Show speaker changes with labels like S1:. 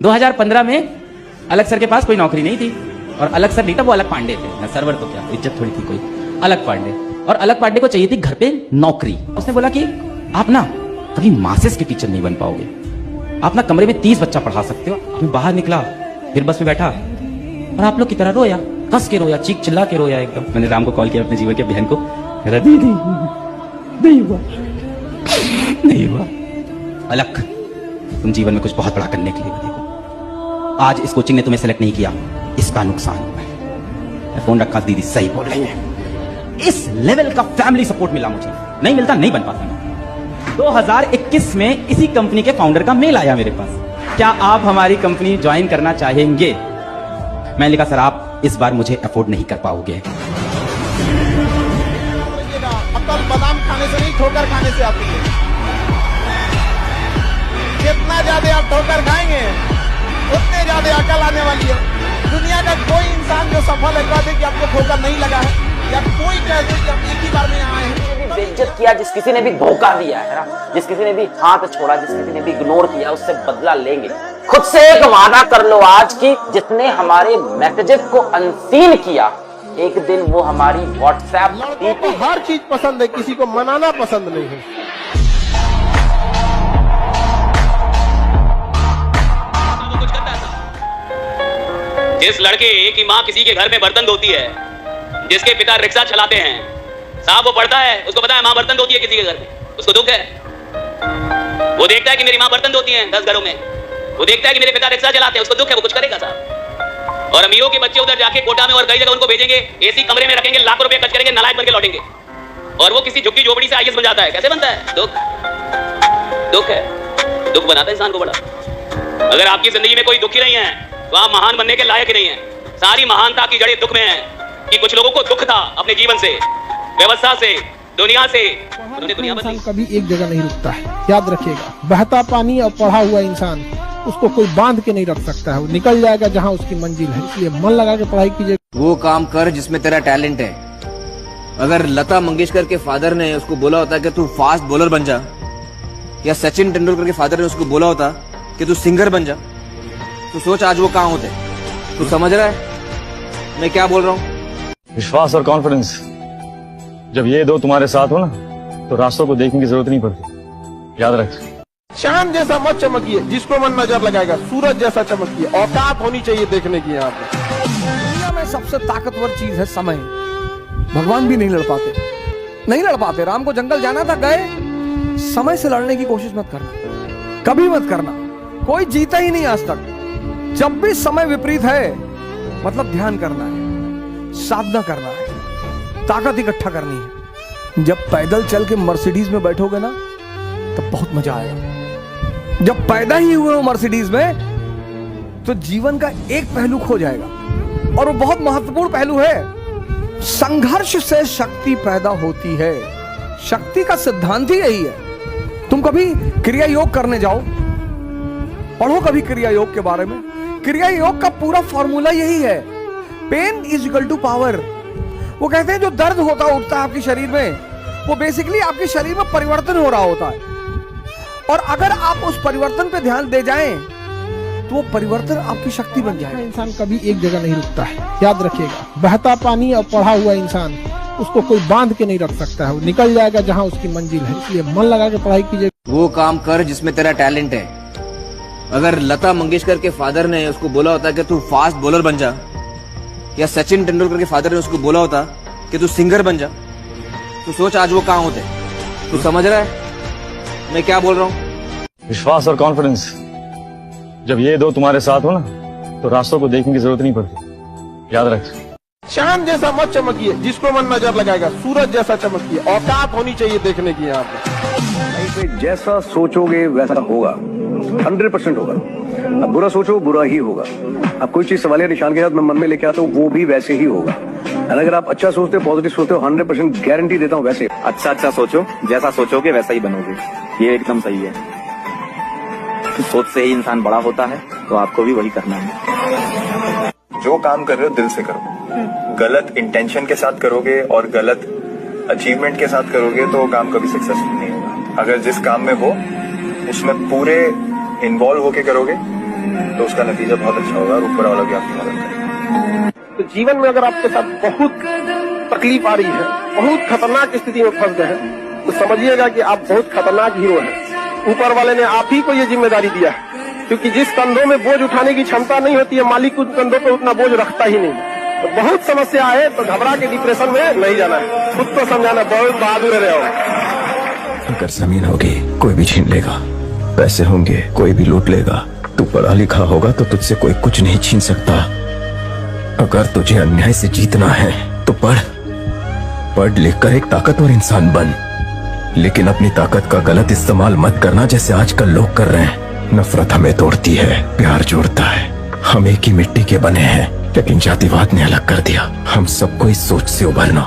S1: 2015 में अलग सर के पास कोई नौकरी नहीं थी, और अलग सर नहीं था, वो अलग पांडे थे ना, सर्वर तो क्या इज्जत थोड़ी थी कोई, अलग पांडे। और अलग पांडे को चाहिए थी घर पे नौकरी। उसने बोला कि आप ना कभी मासेस के टीचर नहीं बन पाओगे, आप ना कमरे में 30 बच्चा पढ़ा सकते हो। मैं बाहर निकला, फिर बस में बैठा और आप लोग की तरह रोया, कस के रोया, चीख चिल्ला के रोया एकदम। मैंने राम को कॉल किया, अपने जीवन के बहन को, नहीं हुआ, नहीं हुआ। अलग तुम जीवन में कुछ बहुत बड़ा करने के लिए देखो, आज इस कोचिंग ने तुम्हें सेलेक्ट नहीं किया, इसका नुकसान हुआ है। मैं फोन रखा, दीदी सही बोल रही है, इस लेवल का फैमिली सपोर्ट मिला मुझे, नहीं मिलता नहीं बन पाता मैं। 2021 में इसी कंपनी के फाउंडर का मेल आया मेरे पास, क्या आप हमारी कंपनी ज्वाइन करना चाहेंगे? मैं लिखा सर आप इस बार मुझे अफोर्ड नहीं कर पाओगे।
S2: अकल बादाम खाने से नहीं, ठोकर खाने से आती है। जितना ज्यादा आप ठोकर खाएंगे उतने ज्यादा अकल आने वाली है। दुनिया का कोई इंसान जो सफल है कह दे कि आपको ठोकर नहीं लगा है, या कोई कह दे कि आप एक ही बार में आए हैं।
S3: बेइज्जत किया, जिस किसी ने भी धोखा दिया है ना, जिस किसी ने भी हाथ छोड़ा, जिस किसी ने भी इग्नोर किया, उससे बदला लेंगे। खुद से एक वादा कर लो आज की, जिसने हमारे मैसेजेस को अनसीन किया, एक दिन वो हमारी व्हाट्सएप
S2: को हर चीज पसंद है, किसी को मनाना पसंद नहीं है।
S4: जिस लड़के की माँ किसी के घर में बर्तन धोती है, जिसके पिता रिक्शा चलाते हैं, साहब वो पढ़ता है, उसको पता है माँ बर्तन धोती है किसी के घर में, उसको दुख है। वो देखता है कि मेरी माँ बर्तन धोती है 10 घरों में, वो देखता है कि मेरे पिता रिक्शा चलाते हैं, उसको दुख है, वो कुछ करेगा साहब। और अमीरों के बच्चे उधर जाके कोटा में और कई जगह उनको भेजेंगे, एसी कमरे में रखेंगे, लाखों रुपए खर्च करेंगे, नालायक बनके लौटेंगे, और वो किसी झुग्गी झोपड़ी से आईएएस बन जाता है। कैसे बनता है? दुख है, दुख बनाता है इंसान को बड़ा। अगर आपकी जिंदगी में कोई दुखी नहीं है तो आप महान बनने के लायक नहीं है। सारी महानता की जड़ें दुख में है, कि कुछ लोगों को दुख था अपने जीवन से, व्यवस्था से, दुनिया से।
S2: इंसान कभी एक जगह नहीं रुकता है, याद रखिएगा। बहता पानी और पढ़ा हुआ इंसान, उसको कोई बांध के नहीं रख सकता है, वो निकल जाएगा जहाँ उसकी मंजिल है। इसलिए मन लगा के पढ़ाई कीजिए।
S5: वो काम कर जिसमें तेरा टैलेंट है। अगर लता मंगेशकर के फादर ने उसको बोला होता कि तू फास्ट बॉलर बन जा, या सचिन तेंदुलकर के फादर ने उसको बोला होता कि तू सिंगर बन जा, तो सोच आज वो कहाँ होते। तू समझ रहा है मैं क्या बोल रहा हूँ?
S6: विश्वास और कॉन्फिडेंस, जब ये दो तुम्हारे साथ हो ना, तो रास्तों को देखने की जरूरत नहीं पड़ती। याद रख,
S2: चांद जैसा मत चमकिए, जिसको मन नजर लगाएगा, सूरज जैसा चमकिए। औकात होनी चाहिए देखने की। यहाँ पे
S7: दुनिया में सबसे ताकतवर चीज है समय। भगवान भी नहीं लड़ पाते, नहीं लड़ पाते। राम को जंगल जाना था, गए। समय से लड़ने की कोशिश मत करना, कभी मत करना। कोई जीता ही नहीं आज तक। जब भी समय विपरीत है, मतलब ध्यान करना है, साधना करना है, ताकत इकट्ठा करनी है। जब पैदल चल के मर्सिडीज में बैठोगे ना, तब बहुत मजा आएगा। जब पैदा ही हुए हो मर्सिडीज में, तो जीवन का एक पहलू खो जाएगा, और वो बहुत महत्वपूर्ण पहलू है। संघर्ष से शक्ति पैदा होती है। शक्ति का सिद्धांत ही यही है। तुम कभी क्रिया योग करने जाओ, पढ़ो कभी क्रिया योग के बारे में। क्रिया योग का पूरा फॉर्मूला यही है, pain is equal to power. वो कहते हैं जो दर्द होता उठता है आपके शरीर में, वो बेसिकली आपके शरीर में परिवर्तन हो रहा होता है। और अगर आप उस परिवर्तन पे ध्यान दे जाएं, तो वो परिवर्तन आपकी शक्ति बन जाएगा।
S2: इंसान कभी एक जगह नहीं रुकता है, याद रखिएगा। बहता पानी और पढ़ा हुआ इंसान, उसको कोई बांध के नहीं रख सकता है, वो निकल जाएगा जहाँ उसकी मंजिल है। इसलिए मन लगा के पढ़ाई कीजिए।
S5: वो काम कर जिसमें तेरा टैलेंट है। अगर लता मंगेशकर के फादर ने उसको बोला होता कि तू फास्ट बॉलर बन जा, या सचिन तेंदुलकर के फादर ने उसको बोला होता कि तू सिंगर बन जा, तो सोच आज वो कहाँ होते। तू समझ रहा है मैं क्या बोल रहा हूँ?
S6: विश्वास और कॉन्फिडेंस, जब ये दो तुम्हारे साथ हो ना, तो रास्तों को देखने की जरूरत नहीं पड़ती। याद रख,
S2: चांद जैसा मत चमकिए, जिसको मन नजर लगाएगा, सूरज जैसा चमकिए। औकात होनी चाहिए देखने की। यहाँ पे
S8: जैसा सोचोगे वैसा होगा, 100% होगा। अब बुरा सोचो बुरा ही होगा। अब कोई चीज सवालिया निशान के साथ मैं मन में लेके आता हूँ, वो भी वैसे ही होगा। और अगर आप अच्छा सोचते हो, पॉजिटिव सोचते हो, 100% गारंटी देता हूँ वैसे।
S9: अच्छा सोचो, जैसा सोचोगे वैसा ही बनोगे, ये एकदम सही है। सोच से ही इंसान बड़ा होता है, तो आपको भी वही करना है।
S10: जो काम कर रहे हो दिल से करो। गलत इंटेंशन के साथ करोगे और गलत अचीवमेंट के साथ करोगे तो काम कभी सक्सेसफुल नहीं होगा। अगर जिस काम में हो उसमें पूरे इन्वॉल्व होके करोगे तो उसका नतीजा बहुत अच्छा होगा और ऊपर वाला भी आपकी मदद करेगा।
S2: तो जीवन में अगर आपके साथ बहुत तकलीफ आ रही है, बहुत खतरनाक स्थिति में फंस गए हैं, तो समझिएगा कि आप बहुत खतरनाक हीरो हैं। ऊपर वाले ने आप ही को ये जिम्मेदारी दिया है, क्योंकि जिस कंधों में बोझ उठाने की क्षमता नहीं होती है, मालिक उस कंधों पर उतना बोझ रखता ही नहीं। तो बहुत समस्या है, तो घबरा के डिप्रेशन में नहीं जाना है, खुद को समझाना, बहुत बहादुर रहो।
S8: अगर जमीन होगी कोई भी छीन लेगा, पैसे होंगे कोई भी लूट लेगा, तू पढ़ा लिखा होगा तो तुझसे कोई कुछ नहीं छीन सकता। अगर तुझे अन्याय से जीतना है तो पढ़ लिख कर एक ताकतवर इंसान बन, लेकिन अपनी ताकत का गलत इस्तेमाल मत करना, जैसे आजकल लोग कर रहे हैं। नफरत हमें तोड़ती है, प्यार जोड़ता है। हम एक ही मिट्टी के बने हैं, लेकिन जातिवाद ने अलग कर दिया। हम सबको इस सोच से उभरना